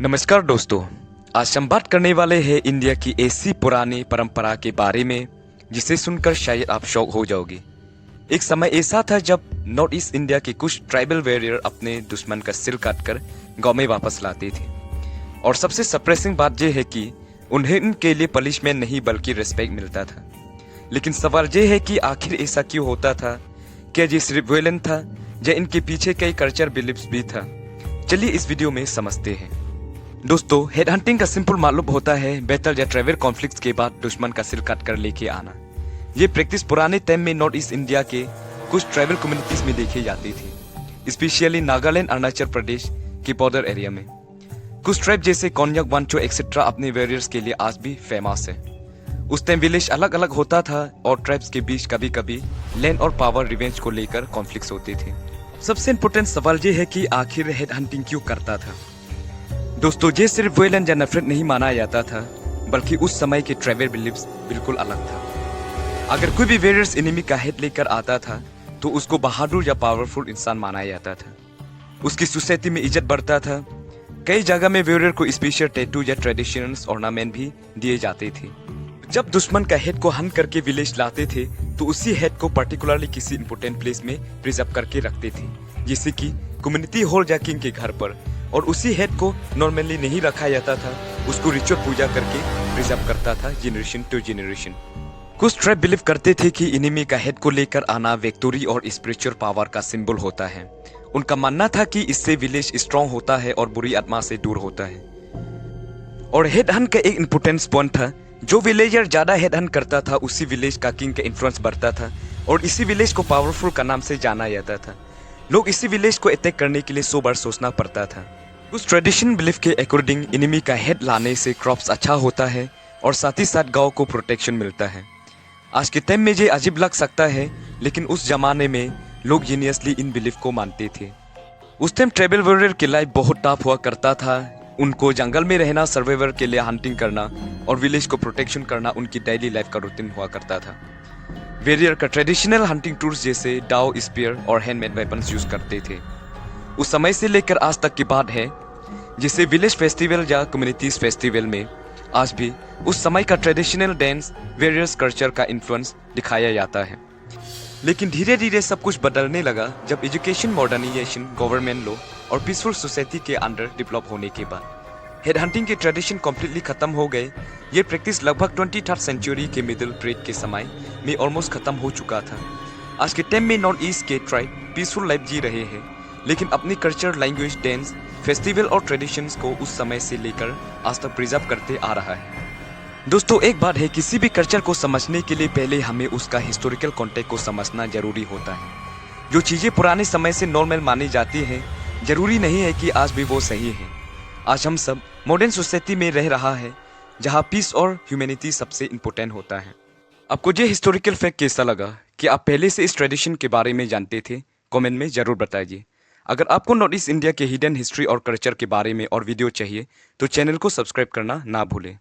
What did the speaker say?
नमस्कार दोस्तों। आज हम बात करने वाले हैं इंडिया की ऐसी पुरानी परंपरा के बारे में जिसे सुनकर शायद आप शॉक हो जाओगे। एक समय ऐसा था जब नॉर्थ ईस्ट इंडिया के कुछ ट्राइबल वॉरियर अपने दुश्मन का सिर काटकर गांव में वापस लाते थे। और सबसे सरप्राइजिंग बात यह है कि उन्हें उनके लिए पनिशमेंट नहीं बल्कि रिस्पेक्ट मिलता था। लेकिन सवाल यह है कि आखिर ऐसा क्यों होता था? क्या ये सिर्फ वॉयलेंस था या इनके पीछे कई कल्चर बिलीफ्स भी था? चलिए इस वीडियो में समझते हैं। दोस्तों, हेड हंटिंग का सिंपल मतलब होता है बैटल या ट्राइबल कॉन्फ्लिक्ट्स के बाद दुश्मन का सिर काट कर लेके आना। ये प्रैक्टिस पुराने टाइम में नॉर्थ ईस्ट इंडिया के कुछ ट्राइबल कम्युनिटीज में देखी जाती थी, स्पेशली नागालैंड, अरुणाचल प्रदेश के बॉर्डर एरिया में। कुछ ट्राइब जैसे कोन्याक, वांचो एक्सेट्रा अपने वॉरियर्स के लिए आज भी फेमस है। उस टाइम विलेज अलग अलग होता था और ट्राइब्स के बीच कभी कभी लैंड और पावर रिवेंज को लेकर कॉन्फ्लिक्ट्स होते थे। सबसे इम्पोर्टेंट सवाल ये है कि आखिर हेड हंटिंग क्यों करता था। दोस्तों, ये सिर्फ वॉयलेंस या नफरत नहीं माना जाता था, बल्कि उस समय के ट्राइबल बिलीफ्स बिल्कुल अलग था। अगर कोई भी वॉरियर्स एनिमी का हेड लेकर आता था तो उसको बहादुर या पावरफुल इंसान माना जाता था। उसकी सोसाइटी में इज्जत बढ़ता था। कई जगह में वॉरियर को स्पेशल टैटू या ट्रेडिशनल ऑर्नामेंट भी दिए जाते थे। जब दुश्मन का हेड को हंट करके विलेज लाते थे तो उसी हेड को पर्टिकुलरली किसी इंपोर्टेंट प्लेस में प्रिजर्व करके रखते थे, जैसे कि कम्युनिटी हॉल या किंग के घर पर। और उसी हेड को नॉर्मली नहीं रखा जाता था, उसको रिचुअल पूजा करके प्रिजर्व करता था जनरेशन टू जनरेशन। कुछ ट्राइब बिलीव करते थे कि एनिमी का हेड को लेकर आना विक्टोरी और स्पिरिचुअल पावर का सिंबल होता है। उनका मानना था कि इससे विलेज स्ट्रांग होता है और बुरी आत्मा से दूर होता है। और हेड हंट का एक इंपोर्टेंस पॉइंट था, जो विलेजर ज्यादा हेड हंट करता था उसी विलेज का किंग का इन्फ्लुएंस बढ़ता था और इसी विलेज को पावरफुल का नाम से जाना जाता था। लोग इसी विलेज को अटैक करने के लिए 100 बार सोचना पड़ता था। कुछ ट्रेडिशन बिलीफ के अकॉर्डिंग एनिमी का हेड लाने से क्रॉप्स अच्छा होता है और साथ ही साथ गांव को प्रोटेक्शन मिलता है। आज के टाइम में ये अजीब लग सकता है, लेकिन उस जमाने में लोग जीनियसली इन बिलीफ को मानते थे। उस टाइम ट्राइबल वॉरियर की लाइफ बहुत टफ हुआ करता था। उनको जंगल में रहना, सर्वाइवर के लिए हंटिंग करना और विलेज को प्रोटेक्शन करना उनकी डेली लाइफ का रूटीन हुआ करता था। वॉरियर का ट्रेडिशनल हंटिंग टूल्स जैसे डाउ, स्पीयर और हैंडमेड वेपन्स यूज करते थे। उस समय से लेकर आज तक की बात है, जिसे विलेज फेस्टिवल या कम्युनिटीज फेस्टिवल में आज भी उस समय का ट्रेडिशनल डांस, वॉरियर्स कल्चर का इन्फ्लुएंस दिखाया जाता है। लेकिन धीरे धीरे सब कुछ बदलने लगा जब एजुकेशन, मॉडर्नाइजेशन, गवर्नमेंट लॉ और पीसफुल सोसाइटी के अंडर डेवलप होने के बाद हेड हंटिंग के ट्रेडिशन कम्प्लीटली खत्म हो गए। ये प्रैक्टिस लगभग 23rd सेंचुरी के मिडिल पीरियड के समय में ऑलमोस्ट खत्म हो चुका था। आज के टाइम में नॉर्थ ईस्ट के ट्राइब पीसफुल लाइफ जी रहे हैं, लेकिन अपनी कल्चर, लैंग्वेज, डांस, फेस्टिवल और ट्रेडिशंस को उस समय से लेकर आज तक प्रिजर्व करते आ रहा है। दोस्तों, एक बात है, किसी भी कल्चर को समझने के लिए पहले हमें उसका हिस्टोरिकल कॉन्टेक्स्ट को समझना जरूरी होता है। जो चीजें पुराने समय से नॉर्मल मानी जाती हैं, जरूरी नहीं है कि आज भी वो सही है। आज हम सब मॉडर्न सोसाइटी में रह रहा है, जहाँ पीस और ह्यूमैनिटी सबसे इम्पोर्टेंट होता है। आपको ये हिस्टोरिकल फैक्ट कैसा लगा? कि आप पहले से इस ट्रेडिशन के बारे में जानते थे? कमेंट में जरूर बताइए। अगर आपको नॉर्थ ईस्ट इंडिया के हिडन हिस्ट्री और कल्चर के बारे में और वीडियो चाहिए तो चैनल को सब्सक्राइब करना ना भूलें।